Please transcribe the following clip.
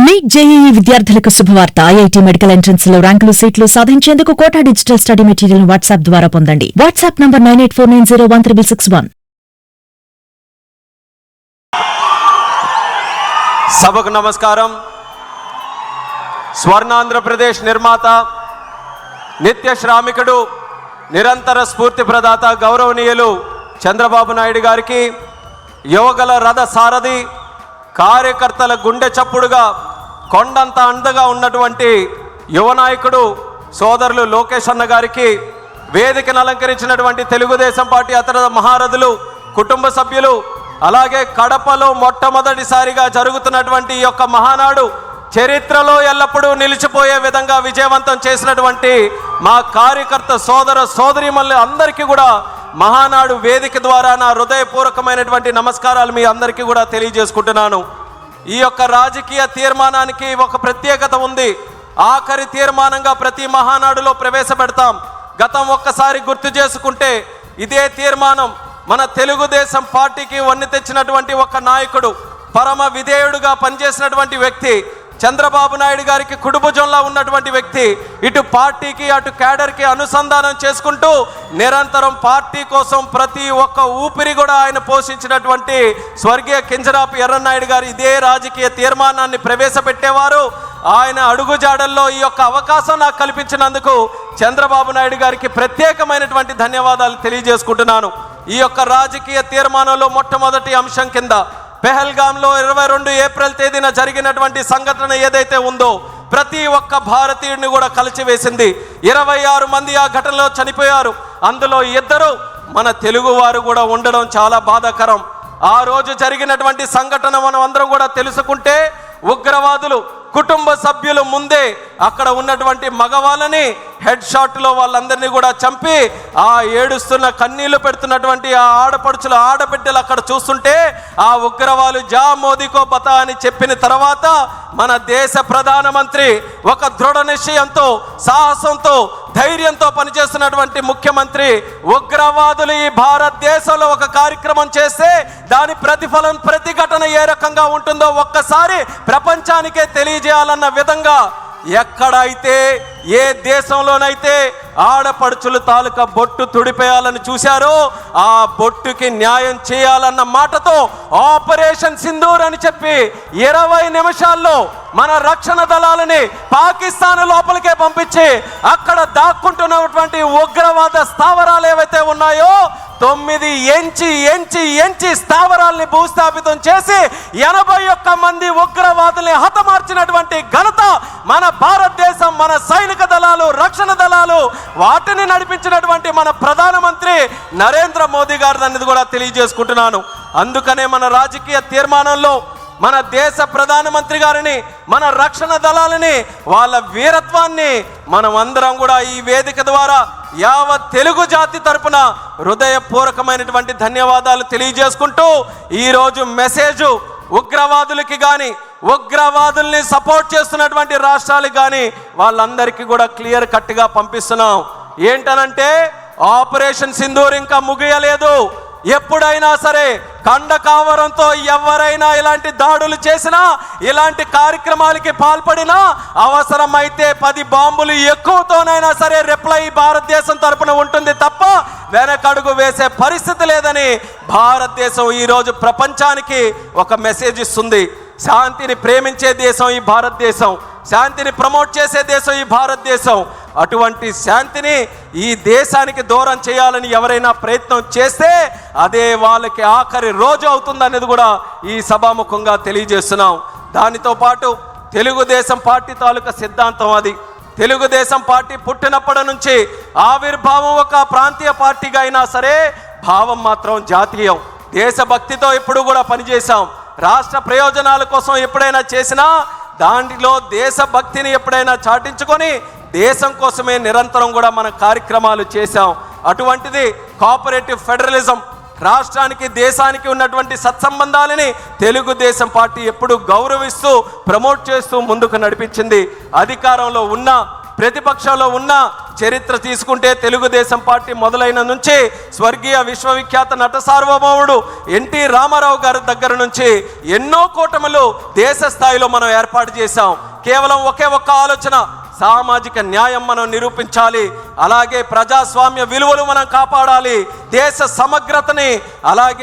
Neat JEE విద్యార్థులకు శుభవార్త. IIT medical entrance లో ర్యాంకులు సీట్లు సాధించేందుకు Kota digital study material WhatsApp ద్వారా పొందండి. WhatsApp number 9849013661. సభకు నమస్కారం. స్వర్ణాంధ్రప్రదేశ్ నిర్మాత, నిత్య శ్రామికుడు, నిరంతర స్ఫూర్తి ప్రదాత గౌరవనీయులు చంద్రబాబు నాయుడు గారికి, యువగల రథ సారథి, కార్యకర్తల గుండె చప్పుడుగా కొండంత అండగా ఉన్నటువంటి యువ నాయకుడు సోదరులు లోకేష్ అన్న గారికి, వేదికను అలంకరించినటువంటి తెలుగుదేశం పార్టీ అతర మహారథులు, కుటుంబ సభ్యులు, అలాగే కడపలో మొట్టమొదటిసారిగా జరుగుతున్నటువంటి ఈ యొక్క మహానాడు చరిత్రలో ఎల్లప్పుడూ నిలిచిపోయే విధంగా విజయవంతం చేసినటువంటి మా కార్యకర్త సోదర సోదరీమణులు అందరికీ కూడా మహానాడు వేదిక ద్వారా నా హృదయపూర్వకమైనటువంటి నమస్కారాలు మీ అందరికీ కూడా తెలియజేసుకుంటున్నాను. ఈ యొక్క రాజకీయ తీర్మానానికి ఒక ప్రత్యేకత ఉంది. ఆఖరి తీర్మానంగా ప్రతి మహానాడులో ప్రవేశపెడతాం. గతం ఒక్కసారి గుర్తు చేసుకుంటే ఇదే తీర్మానం మన తెలుగుదేశం పార్టీకి వన్నె తెచ్చినటువంటి ఒక నాయకుడు, పరమ విధేయుడుగా పనిచేసినటువంటి వ్యక్తి, చంద్రబాబు నాయుడు గారికి కుడిభుజంలా ఉన్నటువంటి వ్యక్తి, ఇటు పార్టీకి అటు క్యాడర్కి అనుసంధానం చేసుకుంటూ నిరంతరం పార్టీ కోసం ప్రతి ఒక్క ఊపిరి కూడా ఆయన పోషించినటువంటి స్వర్గీయ కింజరాపు ఎర్రన్నాయుడు గారు ఇదే రాజకీయ తీర్మానాన్ని ప్రవేశపెట్టేవారు. ఆయన అడుగుజాడల్లో ఈ యొక్క అవకాశం నాకు కల్పించినందుకు చంద్రబాబు నాయుడు గారికి ప్రత్యేకమైనటువంటి ధన్యవాదాలు తెలియజేసుకుంటున్నాను. ఈ యొక్క రాజకీయ తీర్మానంలో మొట్టమొదటి అంశం కింద పెహల్గాంలో 22 ఏప్రిల్ తేదీన జరిగినటువంటి సంఘటన ఏదైతే ఉందో ప్రతి ఒక్క భారతీయుడిని కూడా కలిచివేసింది. 26 మంది ఆ ఘటనలో చనిపోయారు. అందులో 2 మన తెలుగు వారు కూడా ఉండడం చాలా బాధాకరం. ఆ రోజు జరిగినటువంటి సంఘటన మనం అందరం కూడా తెలుసుకుంటే, ఉగ్రవాదులు కుటుంబ సభ్యులు ముందే అక్కడ ఉన్నటువంటి మగవాళ్ళని హెడ్ షాట్లో వాళ్ళందరినీ కూడా చంపి ఆ ఏడుస్తున్న కన్నీళ్లు పెడుతున్నటువంటి ఆ ఆడపడుచుల ఆడబిడ్డలు అక్కడ చూస్తుంటే, ఆ ఉగ్రవాదు జా మోదీకో బతా అని చెప్పిన తర్వాత మన దేశ ప్రధానమంత్రి ఒక దృఢ నిశ్చయంతో, సాహసంతో, ధైర్యంతో పనిచేస్తున్నటువంటి ముఖ్యమంత్రి ఉగ్రవాదులు ఈ భారతదేశంలో ఒక కార్యక్రమం చేస్తే దాని ప్రతిఫలం, ప్రతిఘటన ఏ రకంగా ఉంటుందో ఒక్కసారి ప్రపంచానికే తెలియజేయాలన్న విధంగా ఎక్కడైతే ఏ దేశంలోనైతే ఆడపడుచులు తాలూకా బొట్టు తుడిపేయాలని చూశారో ఆ బొట్టుకి న్యాయం చేయాలన్న మాటతో ఆపరేషన్ సింధూర్ అని చెప్పి 20 నిమిషాల్లో మన రక్షణ దళాలని పాకిస్తాన్ లోపలికే పంపించి అక్కడ దాక్కుంటున్నటువంటి ఉగ్రవాద స్థావరాలు ఏవైతే ఉన్నాయో 9 ఎంచి స్థావరాల్ని భూస్థాపితం చేసి 81 మంది ఉగ్రవాదుల్ని హతమార్చినటువంటి ఘనత మన భారతదేశం, మన సైనిక దళాలు, రక్షణ దళాలు, వాటిని నడిపించినటువంటి మన ప్రధానమంత్రి నరేంద్ర మోదీ గారు అనేది కూడా తెలియజేసుకుంటున్నాను. అందుకనే మన రాజకీయ తీర్మానంలో మన దేశ ప్రధానమంత్రి గారిని, మన రక్షణ దళాలని, వాళ్ళ వీరత్వాన్ని మనం అందరం కూడా ఈ వేదిక ద్వారా యావత్ తెలుగు జాతి తరపున హృదయపూర్వకమైనటువంటి ధన్యవాదాలు తెలియజేసుకుంటూ ఈరోజు మెసేజ్ ఉగ్రవాదులకి కానీ, ఉగ్రవాదుల్ని సపోర్ట్ చేస్తున్నటువంటి రాష్ట్రాలకు కానీ వాళ్ళందరికీ కూడా క్లియర్ కట్గా పంపిస్తున్నాం. ఏంటనంటే ఆపరేషన్ సింధూర్ ఇంకా ముగియలేదు. ఎప్పుడైనా సరే కండకావరంతో ఎవరైనా ఇలాంటి దాడులు చేసినా, ఇలాంటి కార్యక్రమాలకి పాల్పడినా, అవసరమైతే 10 బాంబులు ఎక్కువతోనైనా సరే రిప్లై భారతదేశం తరపున ఉంటుంది తప్ప వెనకడుగు వేసే పరిస్థితి లేదని భారతదేశం ఈరోజు ప్రపంచానికి ఒక మెసేజ్ ఇస్తుంది. శాంతిని ప్రేమించే దేశం ఈ భారతదేశం, శాంతిని ప్రమోట్ చేసే దేశం ఈ భారతదేశం. అటువంటి శాంతిని ఈ దేశానికి దూరం చేయాలని ఎవరైనా ప్రయత్నం చేస్తే అదే వాళ్ళకి ఆఖరి రోజు అవుతుందనేది కూడా ఈ సభాముఖంగా తెలియజేస్తున్నాం. దానితో పాటు తెలుగుదేశం పార్టీ తాలూకా సిద్ధాంతం అది. తెలుగుదేశం పార్టీ పుట్టినప్పటి నుంచి ఆవిర్భావం ఒక ప్రాంతీయ పార్టీగా అయినా సరే భావం మాత్రం జాతీయం. దేశభక్తితో ఎప్పుడు కూడా పనిచేశాం. రాష్ట్ర ప్రయోజనాల కోసం ఎప్పుడైనా చేసినా దాంట్లో దేశభక్తిని ఎప్పుడైనా చాటించుకొని దేశం కోసమే నిరంతరం కూడా మన కార్యక్రమాలు చేశాం. అటువంటిది కోఆపరేటివ్ ఫెడరలిజం, రాష్ట్రానికి దేశానికి ఉన్నటువంటి సత్సంబంధాలని తెలుగుదేశం పార్టీ ఎప్పుడు గౌరవిస్తూ ప్రమోట్ చేస్తూ ముందుకు నడిపించింది. అధికారంలో ఉన్న, ప్రతిపక్షంలో ఉన్న చరిత్ర తీసుకుంటే తెలుగుదేశం పార్టీ మొదలైన నుంచి స్వర్గీయ విశ్వవిఖ్యాత నట సార్వభౌముడు ఎన్టీ రామారావు గారి దగ్గర నుంచి ఎన్నో కూటములు దేశ స్థాయిలో మనం ఏర్పాటు చేశాం. కేవలం ఒకే ఒక్క ఆలోచన, సామాజిక న్యాయం మనం నిరూపించాలి, అలాగే ప్రజాస్వామ్య విలువలు మనం కాపాడాలి, దేశ సమగ్రతని అలాగే